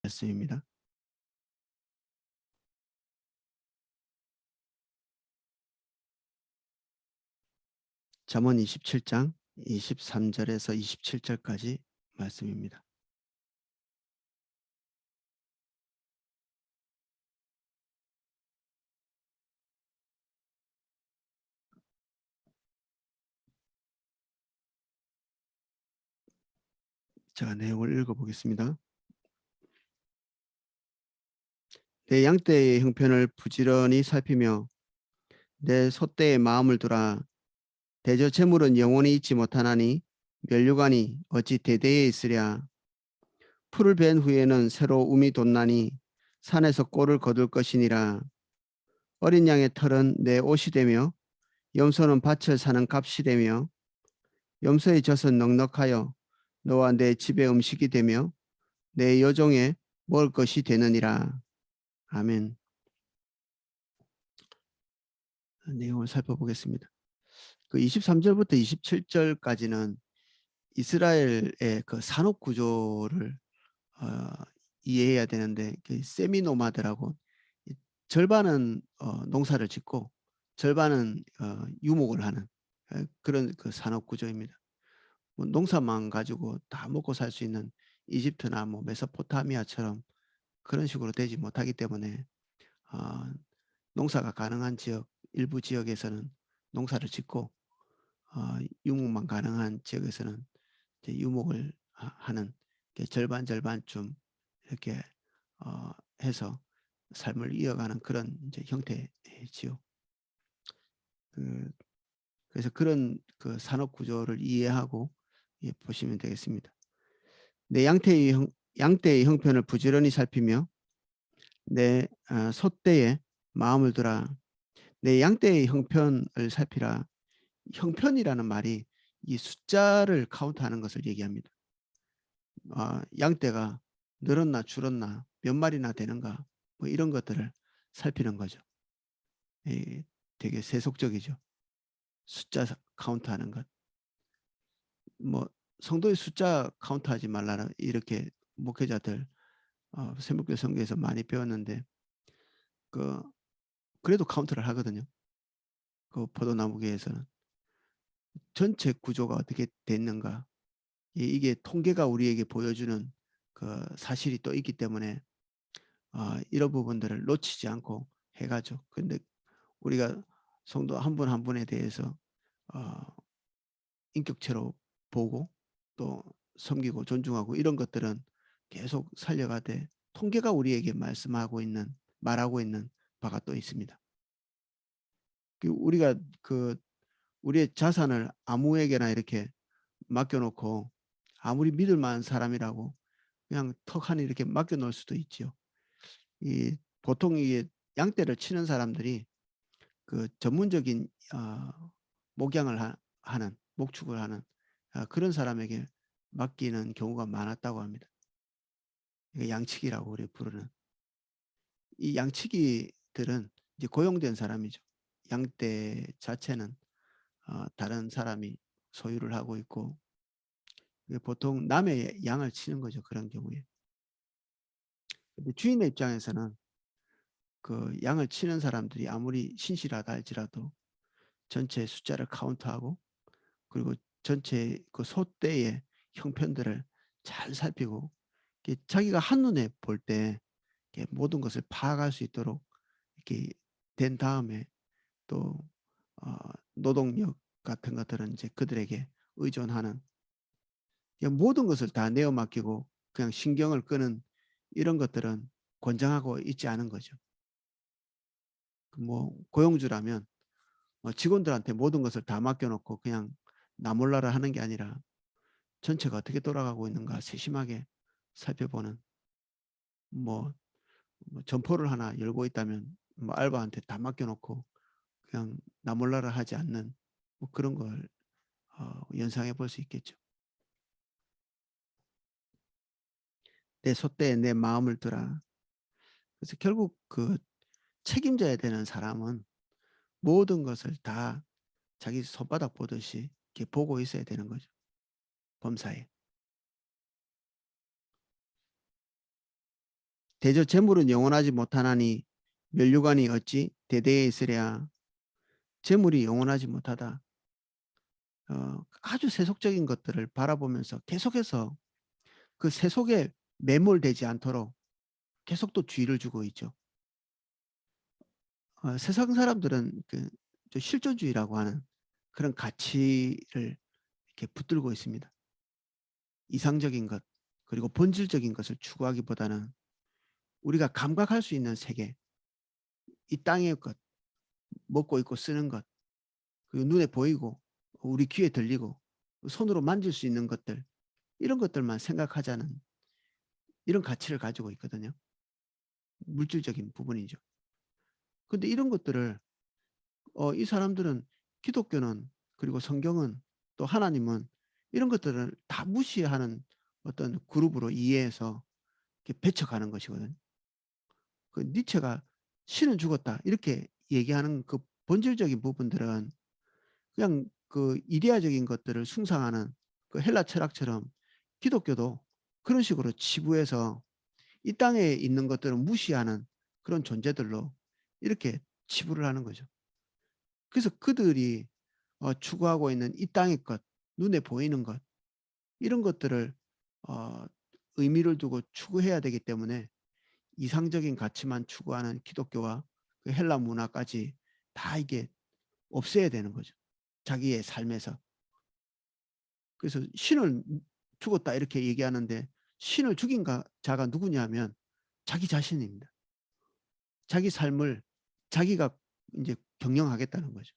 말씀입니다. 잠언 27장 23절에서 27절까지 말씀입니다. 제가 내용을 읽어보겠습니다. 내 양떼의 형편을 부지런히 살피며 내 소떼의 마음을 두라. 대저 재물은 영원히 있지 못하나니 면류관이 어찌 대대에 있으랴. 풀을 벤 후에는 새로 움이 돋나니 산에서 꼴을 거둘 것이니라. 어린 양의 털은 내 옷이 되며 염소는 밭을 사는 값이 되며 염소의 젖은 넉넉하여 너와 내 집의 음식이 되며 내 여종의 먹을 것이 되느니라. 아멘. 내용을 살펴보겠습니다. 그 23절부터 27절까지는 이스라엘의 그 산업 구조를 어, 이해해야 되는데, 그 세미노마드라고 절반은 농사를 짓고 절반은 유목을 하는 그런 그 산업 구조입니다. 뭐 농사만 가지고 다 먹고 살 수 있는 이집트나 뭐 메소포타미아처럼 그런 식으로 되지 못하기 때문에 어, 농사가 가능한 지역, 일부 지역에서는 농사를 짓고 유목만 가능한 지역에서는 이제 유목을 하는 절반 절반쯤 이렇게 어, 해서 삶을 이어가는 그런 이제 형태지요. 그, 그래서 그런 그 산업 구조를 이해하고 보시면 되겠습니다. 내 양떼의 형편을 부지런히 살피며 내 소떼의 마음을 두라. 내 양떼의 형편을 살피라. 형편이라는 말이 이 숫자를 카운트하는 것을 얘기합니다. 양떼가 늘었나 줄었나 몇 마리나 되는가 뭐 이런 것들을 살피는 거죠. 되게 세속적이죠. 숫자 카운트하는 것. 뭐 성도의 숫자 카운트하지 말라는 이렇게 목회자들 새목교 성경에서 많이 배웠는데 그 그래도 카운트를 하거든요. 그 포도나무계에서는 전체 구조가 어떻게 됐는가 이게 통계가 우리에게 보여주는 그 사실이 또 있기 때문에 이런 부분들을 놓치지 않고 해가죠. 근데 우리가 성도 한 분 한 분에 대해서 어, 인격체로 보고 또 섬기고 존중하고 이런 것들은 계속 살려가되 통계가 우리에게 말하고 있는 바가 또 있습니다. 우리가 그 우리의 자산을 아무에게나 이렇게 맡겨놓고 아무리 믿을 만한 사람이라고 그냥 턱하니 이렇게 맡겨놓을 수도 있지요. 이 보통 이게 양떼를 치는 사람들이 그 전문적인 목양을 하는 목축을 하는 그런 사람에게 맡기는 경우가 많았다고 합니다. 양치기라고 우리 부르는 이 양치기들은 이제 고용된 사람이죠. 양떼 자체는 다른 사람이 소유를 하고 있고 보통 남의 양을 치는 거죠. 그런 경우에. 근데 주인의 입장에서는 그 양을 치는 사람들이 아무리 신실하다 할지라도 전체 숫자를 카운트하고 그리고 전체 그 소떼의 형편들을 잘 살피고 자기가 한눈에 볼 때 모든 것을 파악할 수 있도록 이렇게 된 다음에 또 노동력 같은 것들은 이제 그들에게 의존하는 모든 것을 다 내어 맡기고 그냥 신경을 끄는 이런 것들은 권장하고 있지 않은 거죠. 뭐 고용주라면 직원들한테 모든 것을 다 맡겨놓고 그냥 나 몰라라 하는 게 아니라 전체가 어떻게 돌아가고 있는가 세심하게 살펴보는 뭐, 점포를 하나 열고 있다면 뭐 알바한테 다 맡겨놓고 그냥 나 몰라라 하지 않는 뭐 그런 걸 연상해 볼 수 있겠죠. 내 소떼에 내 마음을 두라. 그래서 결국 그 책임져야 되는 사람은 모든 것을 다 자기 손바닥 보듯이 이렇게 보고 있어야 되는 거죠. 범사에. 대저 재물은 영원하지 못하나니 면류관이 어찌 대대에 있으랴. 재물이 영원하지 못하다. 아주 세속적인 것들을 바라보면서 계속해서 그 세속에 매몰되지 않도록 계속 또 주의를 주고 있죠. 세상 사람들은 그 실존주의라고 하는 그런 가치를 이렇게 붙들고 있습니다. 이상적인 것 그리고 본질적인 것을 추구하기보다는 우리가 감각할 수 있는 세계, 이 땅의 것, 먹고 있고 쓰는 것, 그리고 눈에 보이고 우리 귀에 들리고 손으로 만질 수 있는 것들, 이런 것들만 생각하자는 이런 가치를 가지고 있거든요. 물질적인 부분이죠. 근데 이런 것들을 이 사람들은 기독교는 그리고 성경은 또 하나님은 이런 것들을 다 무시하는 어떤 그룹으로 이해해서 이렇게 배척하는 것이거든요. 그 니체가 신은 죽었다 이렇게 얘기하는 그 본질적인 부분들은 그냥 그 이데아적인 것들을 숭상하는 그 헬라 철학처럼 기독교도 그런 식으로 치부해서 이 땅에 있는 것들을 무시하는 그런 존재들로 이렇게 치부를 하는 거죠. 그래서 그들이 추구하고 있는 이 땅의 것, 눈에 보이는 것, 이런 것들을 어, 의미를 두고 추구해야 되기 때문에 이상적인 가치만 추구하는 기독교와 그 헬라 문화까지 다 이게 없애야 되는 거죠. 자기의 삶에서. 그래서 신을 죽었다 이렇게 얘기하는데 신을 죽인 자가 누구냐면 자기 자신입니다. 자기 삶을 자기가 이제 경영하겠다는 거죠.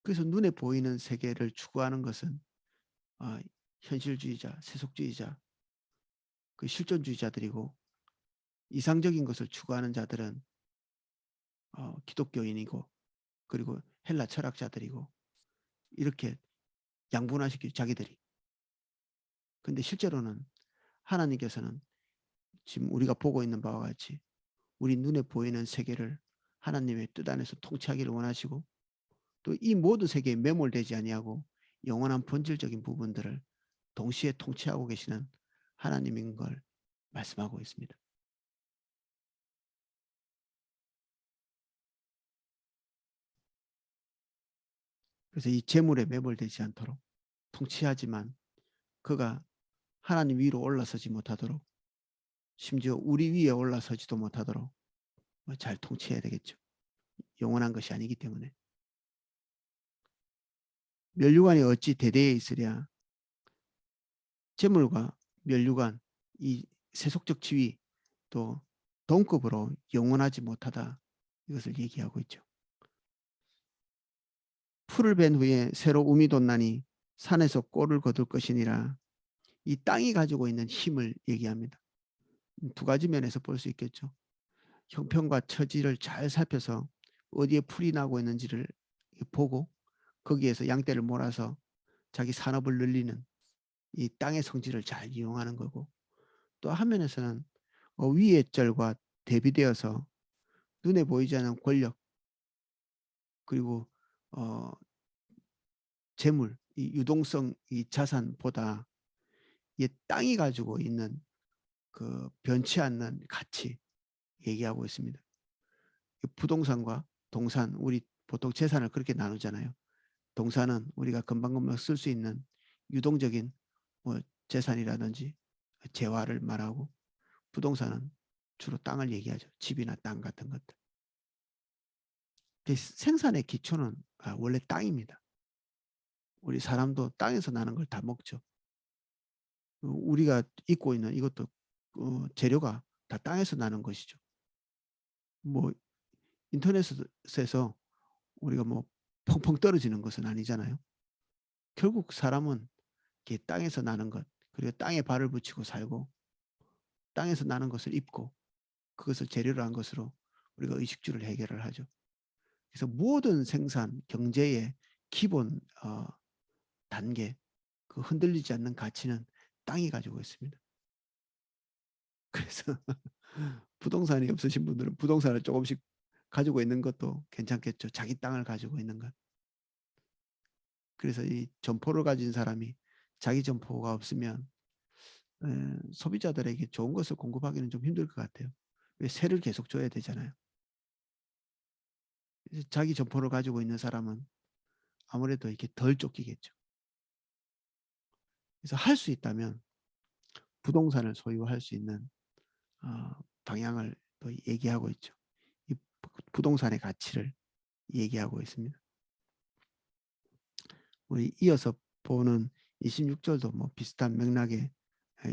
그래서 눈에 보이는 세계를 추구하는 것은 어, 현실주의자, 세속주의자, 그 실존주의자들이고 이상적인 것을 추구하는 자들은 기독교인이고 그리고 헬라 철학자들이고 이렇게 양분화시키죠 자기들이. 근데 실제로는 하나님께서는 지금 우리가 보고 있는 바와 같이 우리 눈에 보이는 세계를 하나님의 뜻 안에서 통치하기를 원하시고 또 이 모든 세계에 매몰되지 아니하고 영원한 본질적인 부분들을 동시에 통치하고 계시는 하나님인 걸 말씀하고 있습니다. 그래서 이 재물에 매몰되지 않도록 통치하지만 그가 하나님 위로 올라서지 못하도록 심지어 우리 위에 올라서지도 못하도록 잘 통치해야 되겠죠. 영원한 것이 아니기 때문에. 면류관이 어찌 대대에 있으랴. 재물과 면류관, 이 세속적 지위 또 동급으로 영원하지 못하다. 이것을 얘기하고 있죠. 풀을 벤 후에 새로 움이 돋나니 산에서 꼴을 거둘 것이니라. 이 땅이 가지고 있는 힘을 얘기합니다. 두 가지 면에서 볼 수 있겠죠. 형편과 처지를 잘 살펴서 어디에 풀이 나고 있는지를 보고 거기에서 양떼를 몰아서 자기 산업을 늘리는 이 땅의 성질을 잘 이용하는 거고 또 한면에서는 위의 절과 대비되어서 눈에 보이지 않는 권력 그리고 어, 재물, 이 유동성, 이 자산보다 이 땅이 가지고 있는 그 변치 않는 가치 얘기하고 있습니다. 부동산과 동산, 우리 보통 재산을 그렇게 나누잖아요. 동산은 우리가 금방금방 쓸 수 있는 유동적인 뭐 재산이라든지 재화를 말하고 부동산은 주로 땅을 얘기하죠. 집이나 땅 같은 것들. 생산의 기초는 원래 땅입니다. 우리 사람도 땅에서 나는 걸 다 먹죠. 우리가 입고 있는 이것도 재료가 다 땅에서 나는 것이죠. 뭐 인터넷에서 우리가 뭐 펑펑 떨어지는 것은 아니잖아요. 결국 사람은 이렇게 땅에서 나는 것 그리고 땅에 발을 붙이고 살고 땅에서 나는 것을 입고 그것을 재료로 한 것으로 우리가 의식주를 해결을 하죠. 그래서 모든 생산 경제의 기본 단계 그 흔들리지 않는 가치는 땅이 가지고 있습니다. 그래서 부동산이 없으신 분들은 부동산을 조금씩 가지고 있는 것도 괜찮겠죠. 자기 땅을 가지고 있는 것. 그래서 이 점포를 가진 사람이 자기 점포가 없으면 소비자들에게 좋은 것을 공급하기는 좀 힘들 것 같아요. 왜 세를 계속 줘야 되잖아요. 자기 점포를 가지고 있는 사람은 아무래도 이렇게 덜 쫓기겠죠. 그래서 할 수 있다면 부동산을 소유할 수 있는 어, 방향을 또 얘기하고 있죠. 이 부동산의 가치를 얘기하고 있습니다. 우리 이어서 보는 26절도 뭐 비슷한 맥락의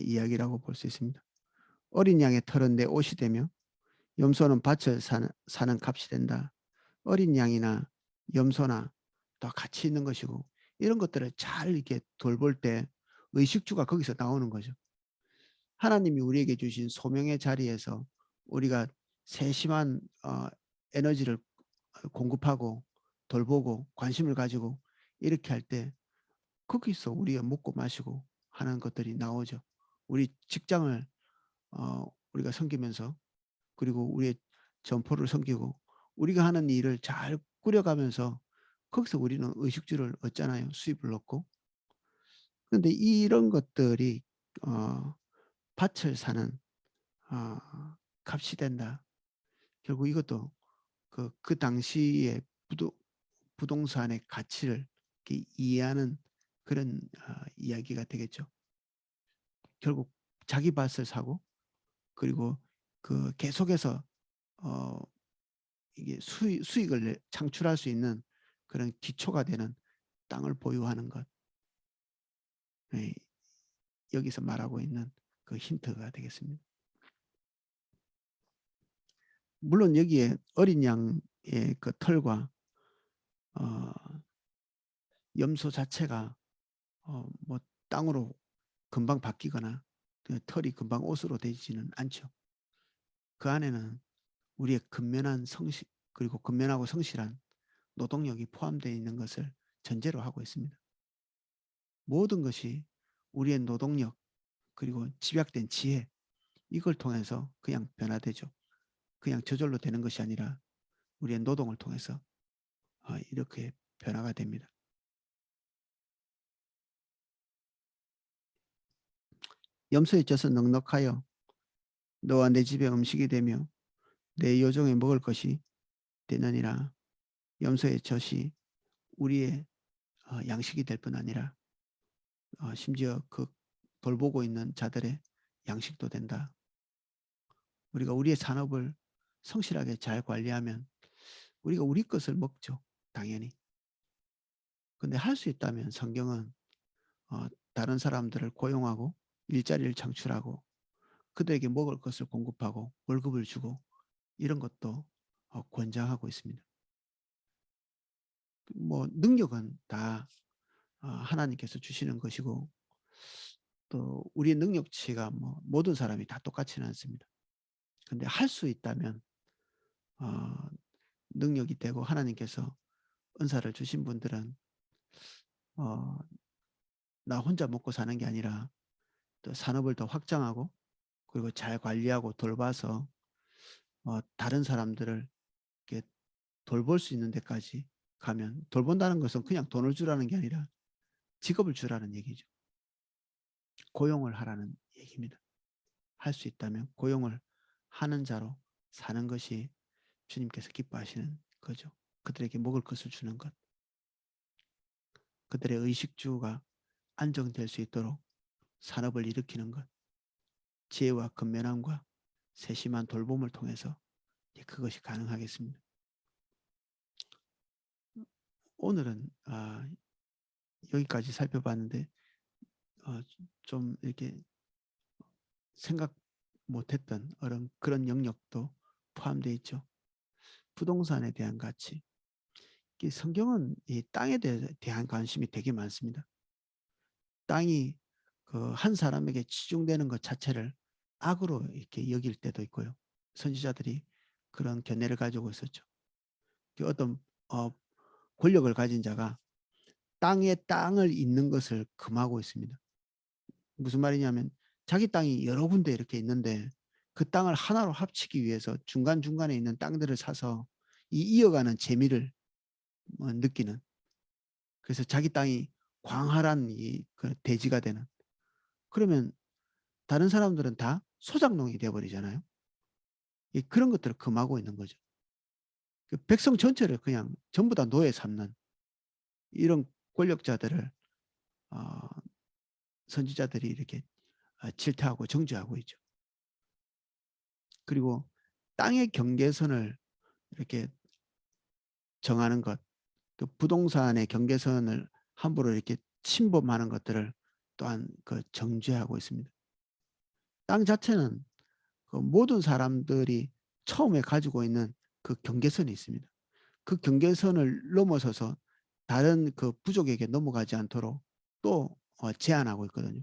이야기라고 볼 수 있습니다. 어린 양의 털은 내 옷이 되며 염소는 밭을 사는 값이 된다. 어린 양이나 염소나 또 같이 있는 것이고 이런 것들을 잘 이렇게 돌볼 때 의식주가 거기서 나오는 거죠. 하나님이 우리에게 주신 소명의 자리에서 우리가 세심한 에너지를 공급하고 돌보고 관심을 가지고 이렇게 할 때 거기서 우리가 먹고 마시고 하는 것들이 나오죠. 우리 직장을 우리가 섬기면서 그리고 우리의 점포를 섬기고 우리가 하는 일을 잘 꾸려가면서 거기서 우리는 의식주를 얻잖아요. 수입을 얻고. 그런데 이런 것들이 어, 밭을 사는 어, 값이 된다. 결국 이것도 그 당시의 부동산의 가치를 이해하는 그런 이야기가 되겠죠. 결국 자기 밭을 사고 그리고 계속해서 어, 이게 수익을 창출할 수 있는 그런 기초가 되는 땅을 보유하는 것. 예, 여기서 말하고 있는 그 힌트가 되겠습니다. 물론 여기에 어린 양의 그 털과 어, 염소 자체가 뭐 땅으로 금방 바뀌거나 그 털이 금방 옷으로 되지는 않죠. 그 안에는 우리의 근면한 성실 그리고 근면하고 성실한 노동력이 포함되어 있는 것을 전제로 하고 있습니다. 모든 것이 우리의 노동력 그리고 집약된 지혜 이걸 통해서 그냥 변화되죠. 그냥 저절로 되는 것이 아니라 우리의 노동을 통해서 이렇게 변화가 됩니다. 염소의 젖은 넉넉하여 너와 내 집에 음식이 되며 내 요종에 먹을 것이 되느니라. 염소의 젖이 우리의 양식이 될 뿐 아니라 심지어 그 돌보고 있는 자들의 양식도 된다. 우리가 우리의 산업을 성실하게 잘 관리하면 우리가 우리 것을 먹죠. 당연히. 근데 할 수 있다면 성경은 다른 사람들을 고용하고 일자리를 창출하고 그들에게 먹을 것을 공급하고 월급을 주고 이런 것도 권장하고 있습니다. 뭐 능력은 다 하나님께서 주시는 것이고 또 우리의 능력치가 뭐 모든 사람이 다 똑같지는 않습니다. 근데 할 수 있다면 어, 능력이 되고 하나님께서 은사를 주신 분들은 어, 나 혼자 먹고 사는 게 아니라 또 산업을 더 확장하고 그리고 잘 관리하고 돌봐서 다른 사람들을 이렇게 돌볼 수 있는 데까지 가면 돌본다는 것은 그냥 돈을 주라는 게 아니라 직업을 주라는 얘기죠. 고용을 하라는 얘기입니다. 할 수 있다면 고용을 하는 자로 사는 것이 주님께서 기뻐하시는 거죠. 그들에게 먹을 것을 주는 것. 그들의 의식주가 안정될 수 있도록 산업을 일으키는 것. 지혜와 근면함과 세심한 돌봄을 통해서 그것이 가능하겠습니다. 오늘은 여기까지 살펴봤는데 좀 이렇게 생각 못했던 그런 영역도 포함되어 있죠. 부동산에 대한 가치. 성경은 이 땅에 대한 관심이 되게 많습니다. 땅이 한 사람에게 치중되는 것 자체를 악으로 이렇게 여길 때도 있고요. 선지자들이 그런 견해를 가지고 있었죠. 어떤 권력을 가진 자가 땅에 땅을 잇는 것을 금하고 있습니다. 무슨 말이냐면 자기 땅이 여러 군데 이렇게 있는데 그 땅을 하나로 합치기 위해서 중간중간에 있는 땅들을 사서 이어가는 재미를 느끼는 그래서 자기 땅이 광활한 그 대지가 되는, 그러면 다른 사람들은 다 소작농이 되어 버리잖아요. 그런 것들을 금하고 있는 거죠. 그 백성 전체를 그냥 전부 다 노예 삼는 이런 권력자들을 어 선지자들이 이렇게 질타하고 정죄하고 있죠. 그리고 땅의 경계선을 이렇게 정하는 것, 그 부동산의 경계선을 함부로 이렇게 침범하는 것들을 또한 그 정죄하고 있습니다. 땅 자체는 그 모든 사람들이 처음에 가지고 있는 그 경계선이 있습니다. 그 경계선을 넘어서서 다른 그 부족에게 넘어가지 않도록 또 제한하고 있거든요.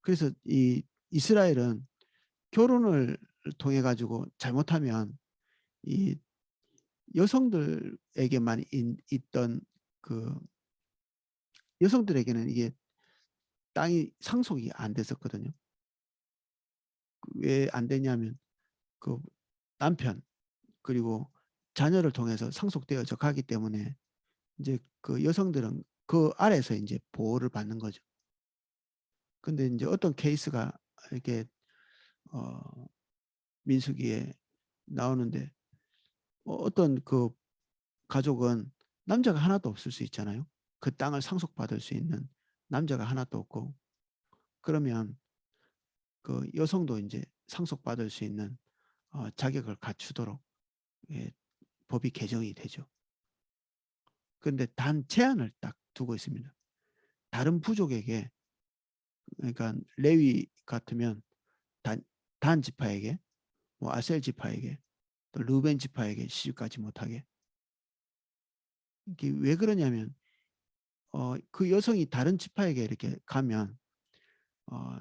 그래서 이 이스라엘은 결혼을 통해 가지고 잘못하면 이 여성들에게만 있던 그 여성들에게는 이게 땅이 상속이 안 됐었거든요. 왜 안 됐냐면 그 남편 그리고 자녀를 통해서 상속되어져 가기 때문에 이제 그 여성들은 그 아래에서 인제 보호를 받는 거죠. 근데 인제 어떤 케이스가 이렇게 어 민수기에 나오는데 어떤 그 가족은 남자가 하나도 없을 수 있잖아요. 그 땅을 상속받을 수 있는 남자가 하나도 없고, 그러면 그 여성도 인제 상속받을 수 있는 자격을 갖추도록 예 법이 개정이 되죠. 그런데 단 제한을 딱 두고 있습니다. 다른 부족에게, 그러니까 레위 같으면 단 지파에게, 뭐 아셀 지파에게, 또 르벤 지파에게 시집가지 못하게. 이게 왜 그러냐면 그 여성이 다른 지파에게 이렇게 가면 어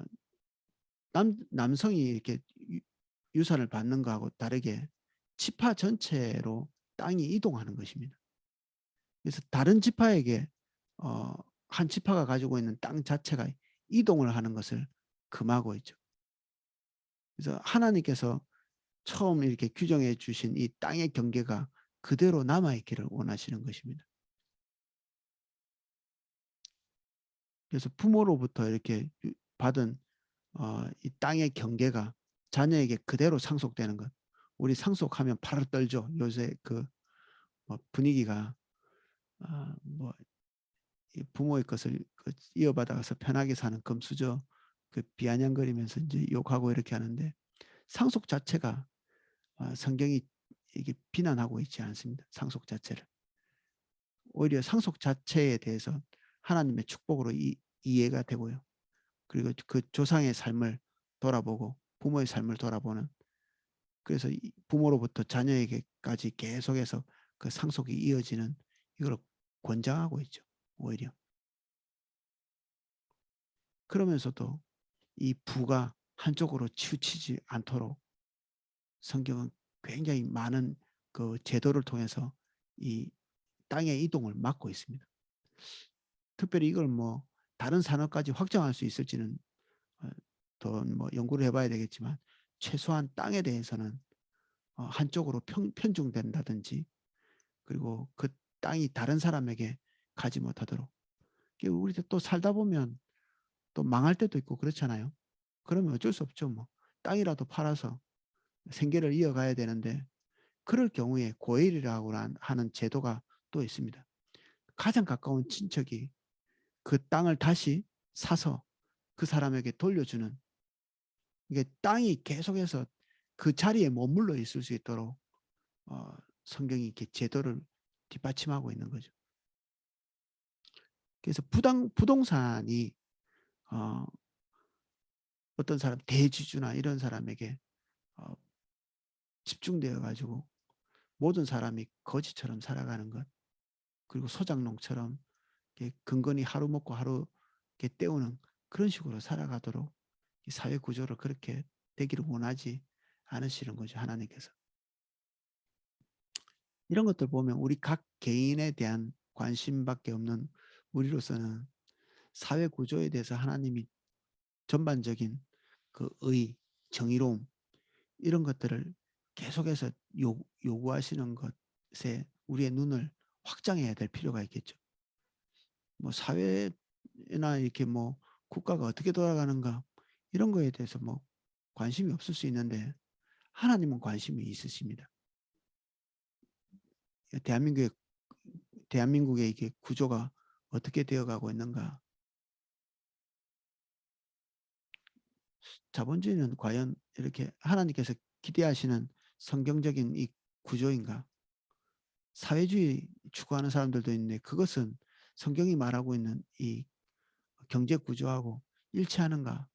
남성이 이렇게 유산을 받는 거하고 다르게 지파 전체로 땅이 이동하는 것입니다. 그래서 다른 지파에게 어 한 지파가 가지고 있는 땅 자체가 이동을 하는 것을 금하고 있죠. 그래서 하나님께서 처음 이렇게 규정해 주신 이 땅의 경계가 그대로 남아 있기를 원하시는 것입니다. 그래서 부모로부터 이렇게 받은 이 땅의 경계가 자녀에게 그대로 상속되는 것. 우리 상속하면 팔을 떨죠. 요새 그 분위기가 뭐 부모의 것을 그 이어받아서 편하게 사는 금수저, 그 비아냥거리면서 이제 욕하고 이렇게 하는데, 상속 자체가 성경이 이게 비난하고 있지 않습니다. 상속 자체를. 오히려 상속 자체에 대해서 하나님의 축복으로 이해가 되고요. 그리고 그 조상의 삶을 돌아보고 부모의 삶을 돌아보는, 그래서 부모로부터 자녀에게까지 계속해서 그 상속이 이어지는 이걸 권장하고 있죠. 오히려. 그러면서도 이 부가 한쪽으로 치우치지 않도록 성경은 굉장히 많은 그 제도를 통해서 이 땅의 이동을 막고 있습니다. 특별히 이걸 뭐 다른 산업까지 확장할 수 있을지는 어 더 뭐 연구를 해 봐야 되겠지만, 최소한 땅에 대해서는 한쪽으로 편중된다든지, 그리고 그 땅이 다른 사람에게 가지 못하도록. 우리도 또 살다 보면 또 망할 때도 있고 그렇잖아요. 그러면 어쩔 수 없죠 뭐. 땅이라도 팔아서 생계를 이어가야 되는데, 그럴 경우에 고일이라고 하는 제도가 또 있습니다. 가장 가까운 친척이 그 땅을 다시 사서 그 사람에게 돌려주는, 이게 땅이 계속해서 그 자리에 머물러 있을 수 있도록 어 성경이 이렇게 제도를 뒷받침하고 있는 거죠. 그래서 부동산이 어 어떤 사람 대지주나 이런 사람에게 어 집중되어 가지고 모든 사람이 거지처럼 살아가는 것, 그리고 소작농처럼 이렇게 근근히 하루 먹고 하루 이렇게 때우는 그런 식으로 살아가도록 이 사회 구조를 그렇게 되기를 원하지 않으시는 거죠, 하나님께서. 이런 것들 보면 우리 각 개인에 대한 관심밖에 없는 우리로서는 사회 구조에 대해서 하나님이 전반적인 그 정의로움, 이런 것들을 계속해서 요구하시는 것에 우리의 눈을 확장해야 될 필요가 있겠죠. 뭐 사회나 이렇게 뭐 국가가 어떻게 돌아가는가 이런 거에 대해서 뭐 관심이 없을 수 있는데 하나님은 관심이 있으십니다. 대한민국의 이게 구조가 어떻게 되어가고 있는가. 자본주의는 과연 이렇게 하나님께서 기대하시는 성경적인 이 구조인가? 사회주의 추구하는 사람들도 있는데 그것은 성경이 말하고 있는 이 경제 구조하고 일치하는가?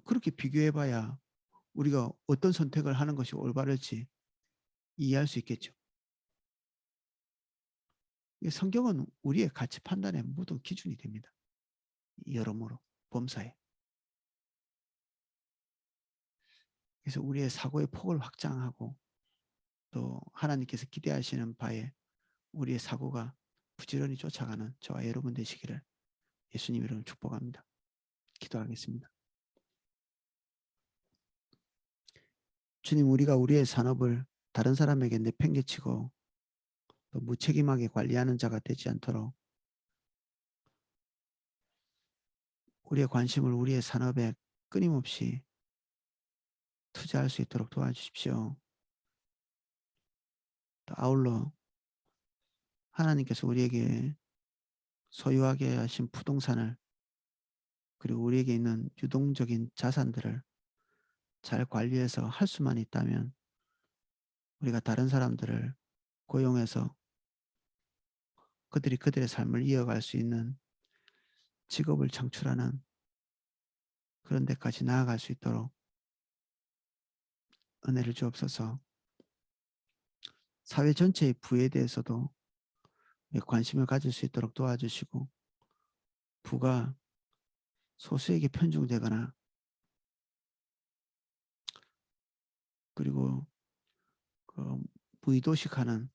그렇게 비교해 봐야 우리가 어떤 선택을 하는 것이 올바를지 이해할 수 있겠죠. 성경은 우리의 가치 판단의 모든 기준이 됩니다. 여러모로 범사에. 그래서 우리의 사고의 폭을 확장하고 또 하나님께서 기대하시는 바에 우리의 사고가 부지런히 쫓아가는 저와 여러분 되시기를 예수님 이름으로 축복합니다. 기도하겠습니다. 주님, 우리가 우리의 산업을 다른 사람에게 내팽개치고 또 무책임하게 관리하는 자가 되지 않도록 우리의 관심을 우리의 산업에 끊임없이 투자할 수 있도록 도와주십시오. 또 아울러 하나님께서 우리에게 소유하게 하신 부동산을 그리고 우리에게 있는 유동적인 자산들을 잘 관리해서 할 수만 있다면 우리가 다른 사람들을 고용해서 그들이 그들의 삶을 이어갈 수 있는 직업을 창출하는 그런 데까지 나아갈 수 있도록 은혜를 주옵소서. 사회 전체의 부에 대해서도 관심을 가질 수 있도록 도와주시고 부가 소수에게 편중되거나 그리고 그 무의도식하는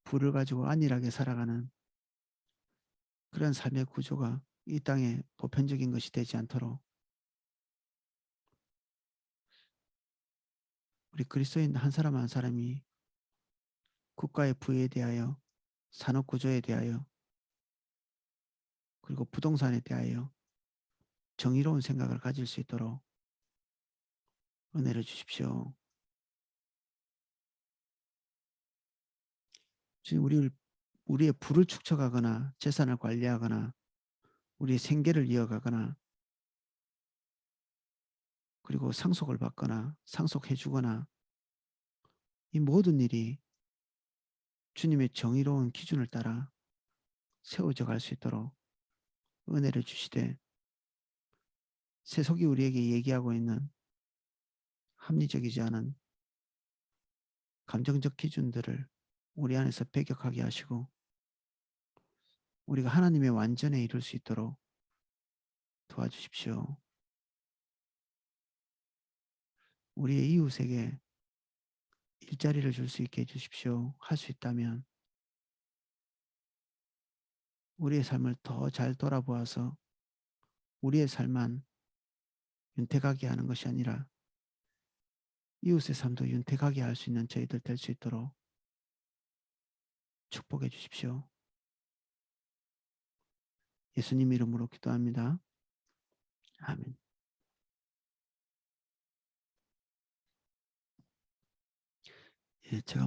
부를 가지고 안일하게 살아가는 그런 삶의 구조가 이 땅에 보편적인 것이 되지 않도록 우리 그리스도인 한 사람 한 사람이 국가의 부에 대하여 산업 구조에 대하여 그리고 부동산에 대하여 정의로운 생각을 가질 수 있도록 은혜를 주십시오. 주님, 우리의 부를 축적하거나 재산을 관리하거나 우리의 생계를 이어가거나 그리고 상속을 받거나 상속해 주거나 이 모든 일이 주님의 정의로운 기준을 따라 세워져 갈 수 있도록 은혜를 주시되 세속이 우리에게 얘기하고 있는 합리적이지 않은 감정적 기준들을 우리 안에서 배격하게 하시고 우리가 하나님의 완전에 이룰 수 있도록 도와주십시오. 우리의 이웃에게 일자리를 줄 수 있게 해주십시오. 할 수 있다면 우리의 삶을 더 잘 돌아보아서 우리의 삶만 윤택하게 하는 것이 아니라 이웃의 삶도 윤택하게 할 수 있는 저희들 될 수 있도록 축복해 주십시오. 예수님 이름으로 기도합니다. 아멘. 예, 제가